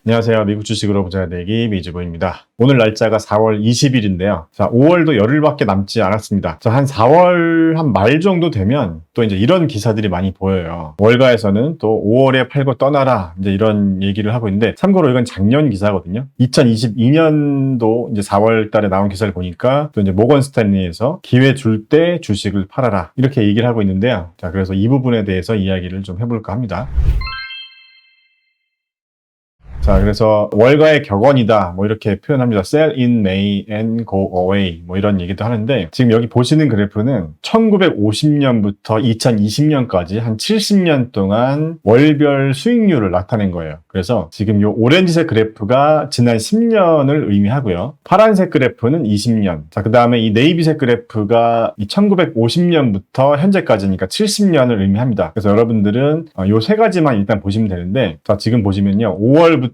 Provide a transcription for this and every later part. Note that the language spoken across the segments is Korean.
안녕하세요. 미국 주식으로 부자 되기 미주부입니다. 오늘 날짜가 4월 20일인데요. 자, 5월도 열흘밖에 남지 않았습니다. 자, 한 4월 한 말 정도 되면 또 이제 이런 기사들이 많이 보여요. 월가에서는 또 5월에 팔고 떠나라 이제 이런 얘기를 하고 있는데, 참고로 이건 작년 기사거든요. 2022년도 이제 4월 달에 나온 기사를 보니까 또 이제 모건 스탠리에서 기회 줄 때 주식을 팔아라 이렇게 얘기를 하고 있는데요. 자, 그래서 이 부분에 대해서 이야기를 좀 해볼까 합니다. 자, 그래서 월가의 격언이다 뭐 이렇게 표현합니다. Sell in May and go away 뭐 이런 얘기도 하는데, 지금 여기 보시는 그래프는 1950년부터 2020년까지 한 70년 동안 월별 수익률을 나타낸 거예요. 그래서 지금 이 오렌지색 그래프가 지난 10년을 의미하고요. 파란색 그래프는 20년. 자, 그 다음에 이 네이비색 그래프가 이 1950년부터 현재까지니까 70년을 의미합니다. 그래서 여러분들은 이 세 가지만 일단 보시면 되는데, 자, 지금 보시면요. 5월부터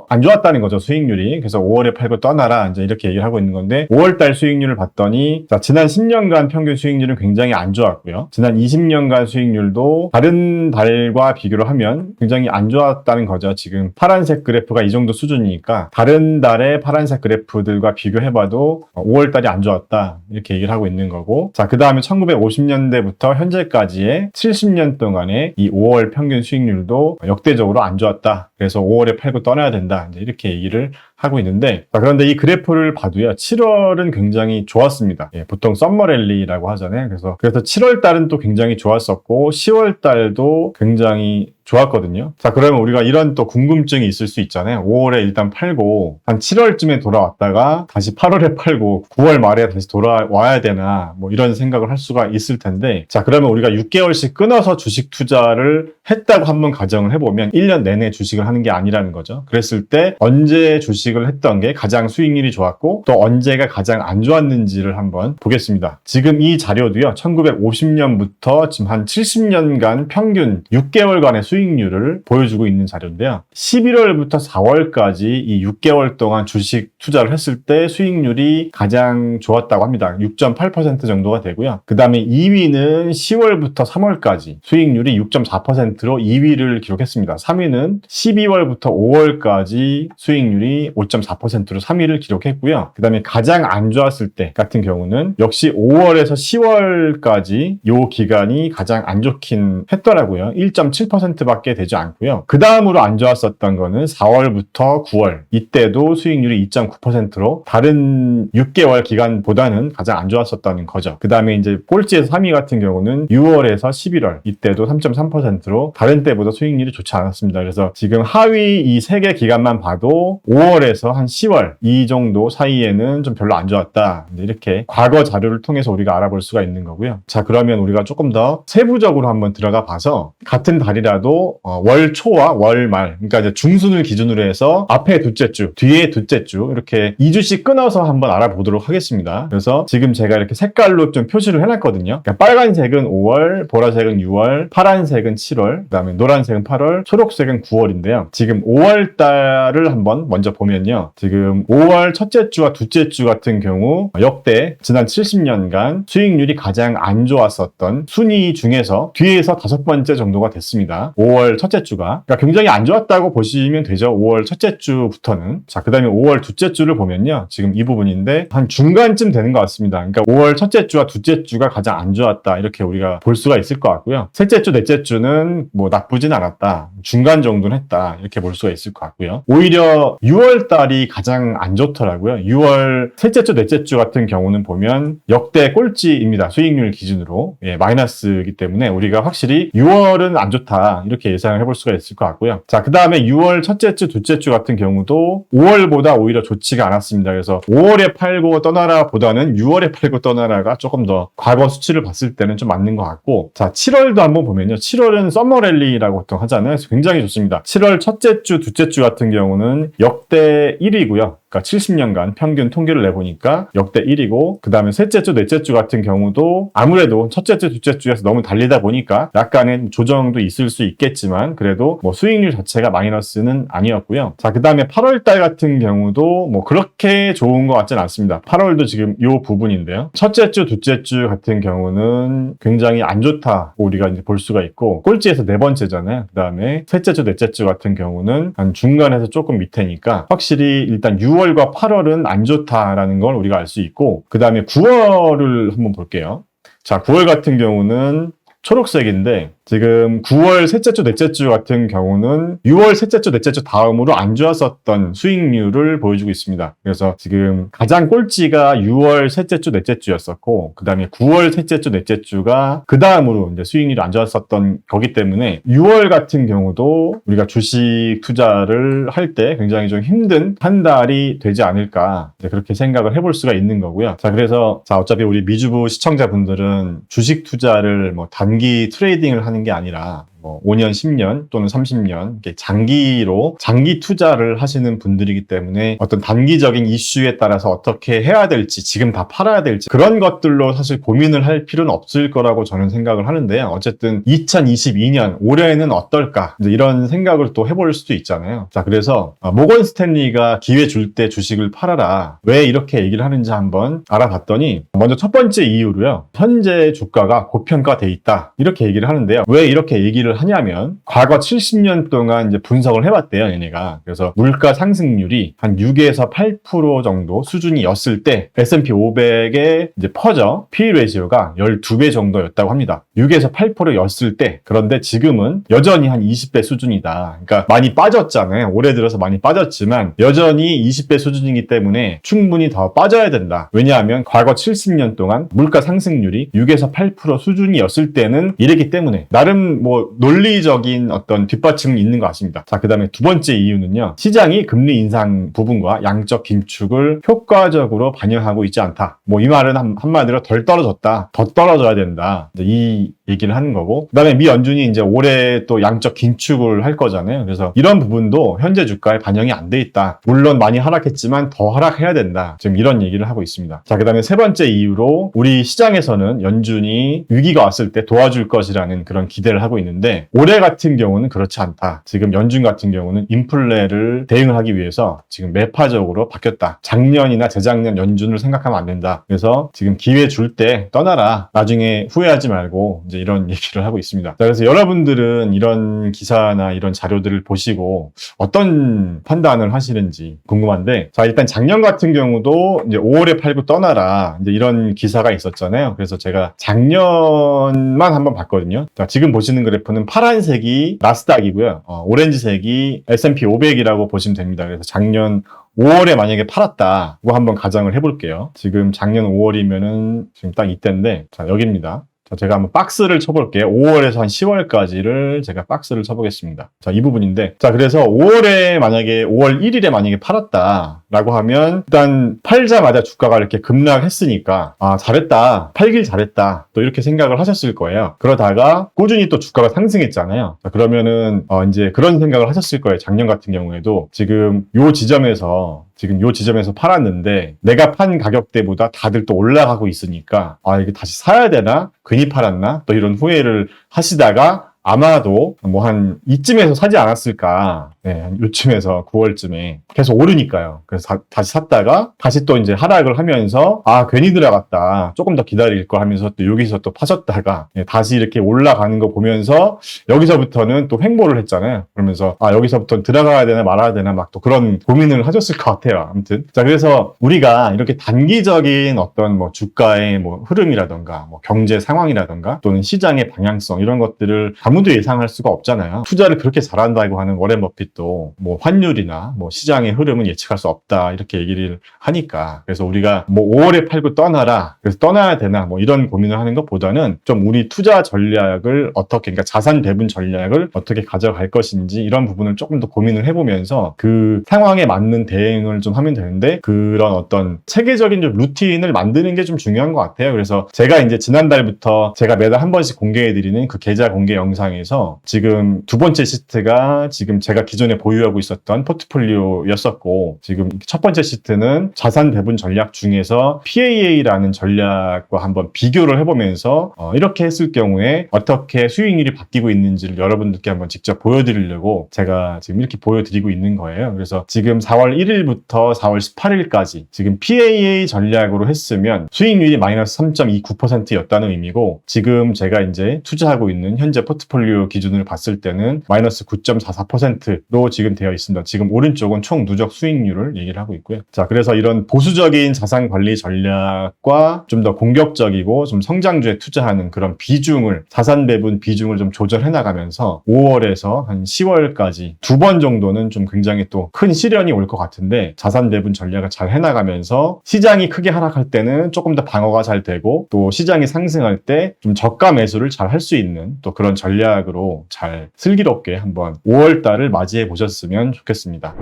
안 좋았다는 거죠, 수익률이. 그래서 5월에 팔고 떠나라 이제 이렇게 얘기를 하고 있는 건데, 5월달 수익률을 봤더니 자, 지난 10년간 평균 수익률은 굉장히 안 좋았고요. 지난 20년간 수익률도 다른 달과 비교를 하면 굉장히 안 좋았다는 거죠. 지금 파란색 그래프가 이 정도 수준이니까 다른 달의 파란색 그래프들과 비교해봐도 5월달이 안 좋았다 이렇게 얘기를 하고 있는 거고, 자, 그 다음에 1950년대부터 현재까지의 70년 동안의 이 5월 평균 수익률도 역대적으로 안 좋았다. 그래서 5월에 팔고 떠나야 된다 이제 이렇게 얘기를 하고 있는데, 자, 그런데 이 그래프를 봐도요, 7월은 굉장히 좋았습니다. 예, 보통 썸머랠리라고 하잖아요. 그래서 7월 달은 또 굉장히 좋았었고 10월 달도 굉장히 좋았거든요. 자, 그러면 우리가 이런 또 궁금증이 있을 수 있잖아요. 5월에 일단 팔고 한 7월쯤에 돌아왔다가 다시 8월에 팔고 9월 말에 다시 돌아와야 되나 뭐 이런 생각을 할 수가 있을 텐데, 자, 그러면 우리가 6개월씩 끊어서 주식 투자를 했다고 한번 가정을 해보면 1년 내내 주식을 하는 게 아니라는 거죠. 그랬을 때 언제 주식을 했던 게 가장 수익률이 좋았고 또 언제가 가장 안 좋았는지를 한번 보겠습니다. 지금 이 자료도요, 1950년부터 지금 한 70년간 평균 6개월간의 수익률을 보여주고 있는 자료인데요. 11월부터 4월까지 이 6개월 동안 주식 투자를 했을 때 수익률이 가장 좋았다고 합니다. 6.8% 정도가 되고요. 그 다음에 2위는 10월부터 3월까지 수익률이 6.4%로 2위를 기록했습니다. 3위는 12월부터 5월까지 수익률이 5.4%로 3위를 기록했고요. 그 다음에 가장 안 좋았을 때 같은 경우는 역시 5월에서 10월까지 이 기간이 가장 안 좋긴 했더라고요. 1.7%밖에 되지 않고요. 그 다음으로 안 좋았었던 거는 4월부터 9월, 이때도 수익률이 2.9%로 다른 6개월 기간보다는 가장 안 좋았었다는 거죠. 그 다음에 이제 꼴찌에서 3위 같은 경우는 6월에서 11월, 이때도 3.3%로 다른 때보다 수익률이 좋지 않았습니다. 그래서 지금 하위 이 3개 기간만 봐도 5월에서 한 10월 이 정도 사이에는 좀 별로 안 좋았다, 이렇게 과거 자료를 통해서 우리가 알아볼 수가 있는 거고요. 자, 그러면 우리가 조금 더 세부적으로 한번 들어가 봐서 같은 달이라도 월 초와 월 말, 그러니까 이제 중순을 기준으로 해서 앞에 둘째 주, 뒤에 둘째 주 이렇게 2주씩 끊어서 한번 알아보도록 하겠습니다. 그래서 지금 제가 이렇게 색깔로 좀 표시를 해놨거든요. 그러니까 빨간색은 5월, 보라색은 6월, 파란색은 7월, 그 다음에 노란색은 8월, 초록색은 9월인데요. 지금 5월 달을 한번 먼저 보면요. 지금 5월 첫째 주와 둘째 주 같은 경우 역대 지난 70년간 수익률이 가장 안 좋았었던 순위 중에서 뒤에서 5번째 정도가 됐습니다. 5월 첫째 주가. 그러니까 굉장히 안 좋았다고 보시면 되죠. 5월 첫째 주부터는. 자, 그 다음에 5월 둘째 주를 보면요. 지금 이 부분인데 한 중간쯤 되는 것 같습니다. 그러니까 5월 첫째 주와 둘째 주가 가장 안 좋았다, 이렇게 우리가 볼 수가 있을 것 같고요. 셋째 주, 넷째 주는 뭐 나쁘진 않았다, 중간 정도는 했다, 이렇게 볼 수가 있을 것 같고요. 오히려 6월 달이 가장 안 좋더라고요. 6월 셋째 주, 넷째 주 같은 경우는 보면 역대 꼴찌입니다. 수익률 기준으로. 예, 마이너스이기 때문에 우리가 확실히 6월은 안 좋다, 이렇게 예상을 해볼 수가 있을 것 같고요. 자, 그 다음에 6월 첫째 주, 둘째 주 같은 경우도 5월보다 오히려 좋지가 않았습니다. 그래서 5월에 팔고 떠나라 보다는 6월에 팔고 떠나라가 조금 더 과거 수치를 봤을 때는 좀 맞는 것 같고, 자, 7월도 한번 보면요. 7월은 썸머랠리라고 보통 하잖아요. 그래서 굉장히 좋습니다. 7월 첫째 주, 둘째 주 같은 경우는 역대 1위고요. 그러니까 70년간 평균 통계를 내보니까 역대 1위고, 그 다음에 셋째 주, 넷째 주 같은 경우도 아무래도 첫째 주, 둘째 주에서 너무 달리다 보니까 약간의 조정도 있을 수 있겠지만 그래도 뭐 수익률 자체가 마이너스는 아니었고요. 자, 그 다음에 8월 달 같은 경우도 뭐 그렇게 좋은 것 같지는 않습니다. 8월도 지금 이 부분인데요. 첫째 주, 둘째 주 같은 경우는 굉장히 안 좋다고 우리가 이제 볼 수가 있고, 꼴찌에서 네 번째잖아요. 그 다음에 셋째 주, 넷째 주 같은 경우는 한 중간에서 조금 밑에니까 확실히 일단 6월과 8월은 안 좋다라는 걸 우리가 알 수 있고, 그 다음에 9월을 한번 볼게요. 자, 9월 같은 경우는 초록색인데 지금 9월 셋째 주, 넷째 주 같은 경우는 6월 셋째 주, 넷째 주 다음으로 안 좋았었던 수익률을 보여주고 있습니다. 그래서 지금 가장 꼴찌가 6월 셋째 주, 넷째 주였었고, 그 다음에 9월 셋째 주, 넷째 주가 그 다음으로 이제 수익률이 안 좋았었던 거기 때문에 6월 같은 경우도 우리가 주식 투자를 할 때 굉장히 좀 힘든 한 달이 되지 않을까, 이제 그렇게 생각을 해볼 수가 있는 거고요. 자, 그래서 어차피 우리 미주부 시청자분들은 주식 투자를 뭐 단기 트레이딩을 하는 게 아니라 뭐 5년, 10년 또는 30년 이렇게 장기 투자를 하시는 분들이기 때문에 어떤 단기적인 이슈에 따라서 어떻게 해야 될지, 지금 다 팔아야 될지 그런 것들로 사실 고민을 할 필요는 없을 거라고 저는 생각을 하는데요. 어쨌든 2022년 올해는 어떨까, 이제 이런 생각을 또 해볼 수도 있잖아요. 자, 그래서 모건 스탠리가 기회 줄 때 주식을 팔아라, 왜 이렇게 얘기를 하는지 한번 알아봤더니, 먼저 첫 번째 이유로요, 현재 주가가 고평가돼 있다, 이렇게 얘기를 하는데요. 왜 이렇게 얘기를 하냐면 과거 70년 동안 이제 분석을 해봤대요, 얘네가. 그래서 물가 상승률이 한 6에서 8% 정도 수준이었을 때 S&P 500의 이제 퍼저 P 레시오가 12배 정도였다고 합니다. 6에서 8%였을 때. 그런데 지금은 여전히 한 20배 수준이다. 그러니까 많이 빠졌잖아요. 올해 들어서 많이 빠졌지만 여전히 20배 수준이기 때문에 충분히 더 빠져야 된다. 왜냐하면 과거 70년 동안 물가 상승률이 6에서 8% 수준이었을 때는 이랬기 때문에 나름 뭐 논리적인 어떤 뒷받침이 있는 것 같습니다. 자, 그 다음에 두 번째 이유는요, 시장이 금리 인상 부분과 양적 긴축을 효과적으로 반영하고 있지 않다. 뭐 이 말은 한마디로 덜 떨어졌다, 더 떨어져야 된다, 이 얘기를 하는 거고, 그 다음에 미 연준이 이제 올해 또 양적 긴축을 할 거잖아요. 그래서 이런 부분도 현재 주가에 반영이 안 돼 있다. 물론 많이 하락했지만 더 하락해야 된다. 지금 이런 얘기를 하고 있습니다. 자, 그 다음에 세 번째 이유로 우리 시장에서는 연준이 위기가 왔을 때 도와줄 것이라는 그런 기대를 하고 있는데, 올해 같은 경우는 그렇지 않다. 지금 연준 같은 경우는 인플레를 대응을 하기 위해서 지금 매파적으로 바뀌었다. 작년이나 재작년 연준을 생각하면 안 된다. 그래서 지금 기회 줄 때 떠나라, 나중에 후회하지 말고, 이제 이런 얘기를 하고 있습니다. 자, 그래서 여러분들은 이런 기사나 이런 자료들을 보시고 어떤 판단을 하시는지 궁금한데, 자, 일단 작년 같은 경우도 이제 5월에 팔고 떠나라, 이제 이런 기사가 있었잖아요. 그래서 제가 작년만 한번 봤거든요. 자, 지금 보시는 그래프는 파란색이 나스닥이고요. 오렌지색이 S&P 500이라고 보시면 됩니다. 그래서 작년 5월에 만약에 팔았다고 한번 가정을 해볼게요. 지금 작년 5월이면은 지금 딱 이때인데, 자, 여기입니다. 자, 제가 한번 박스를 쳐볼게요. 5월에서 한 10월까지를 제가 박스를 쳐보겠습니다. 자, 이 부분인데, 자, 그래서 5월에 만약에 5월 1일에 만약에 팔았다라고 하면 일단 팔자마자 주가가 이렇게 급락했으니까 잘했다, 팔길 잘했다, 또 이렇게 생각을 하셨을 거예요. 그러다가 꾸준히 또 주가가 상승했잖아요. 자, 그러면은 이제 그런 생각을 하셨을 거예요. 작년 같은 경우에도 지금 요 지점에서 팔았는데 내가 판 가격대보다 다들 또 올라가고 있으니까 이게 다시 사야 되나? 괜히 팔았나? 또 이런 후회를 하시다가 아마도 뭐 한 이쯤에서 사지 않았을까. 네, 한 요쯤에서 9월쯤에 계속 오르니까요. 그래서 다시 샀다가 다시 또 이제 하락을 하면서 괜히 들어갔다, 조금 더 기다릴 거 하면서 또 여기서 또 파셨다가 다시 이렇게 올라가는 거 보면서 여기서부터는 또 횡보를 했잖아요. 그러면서 여기서부터 들어가야 되나 말아야 되나 막 또 그런 고민을 하셨을 것 같아요. 아무튼 자, 그래서 우리가 이렇게 단기적인 어떤 뭐 주가의 뭐 흐름이라던가 뭐 경제 상황이라던가 또는 시장의 방향성, 이런 것들을 아무도 예상할 수가 없잖아요. 투자를 그렇게 잘한다고 하는 워렌 버핏도 뭐 환율이나 뭐 시장의 흐름은 예측할 수 없다, 이렇게 얘기를 하니까, 그래서 우리가 뭐 5월에 팔고 떠나라, 그래서 떠나야 되나 뭐 이런 고민을 하는 것보다는 좀 우리 투자 전략을 어떻게, 그러니까 자산 배분 전략을 어떻게 가져갈 것인지, 이런 부분을 조금 더 고민을 해보면서 그 상황에 맞는 대응을 좀 하면 되는데, 그런 어떤 체계적인 좀 루틴을 만드는 게 좀 중요한 것 같아요. 그래서 제가 이제 지난달부터 제가 매달 한 번씩 공개해드리는 그 계좌 공개 영상 영상에서 지금 두 번째 시트가 지금 제가 기존에 보유하고 있었던 포트폴리오였었고, 지금 첫 번째 시트는 자산 배분 전략 중에서 PAA라는 전략과 한번 비교를 해보면서 이렇게 했을 경우에 어떻게 수익률이 바뀌고 있는지를 여러분들께 한번 직접 보여드리려고 제가 지금 이렇게 보여드리고 있는 거예요. 그래서 지금 4월 1일부터 4월 18일까지 지금 PAA 전략으로 했으면 수익률이 마이너스 3.29%였다는 의미고, 지금 제가 이제 투자하고 있는 현재 포트폴리오 기준을 봤을 때는 마이너스 9.44%로 지금 되어 있습니다. 지금 오른쪽은 총 누적 수익률을 얘기를 하고 있고요. 자, 그래서 이런 보수적인 자산 관리 전략과 좀 더 공격적이고 좀 성장주에 투자하는 그런 비중을, 자산 배분 비중을 좀 조절해 나가면서 5월에서 한 10월까지 두 번 정도는 좀 굉장히 또 큰 시련이 올 것 같은데, 자산 배분 전략을 잘 해나가면서 시장이 크게 하락할 때는 조금 더 방어가 잘 되고, 또 시장이 상승할 때 좀 저가 매수를 잘 할 수 있는 또 그런 전략으로 잘 슬기롭게 한번 5월 달을 맞이해 보셨으면 좋겠습니다.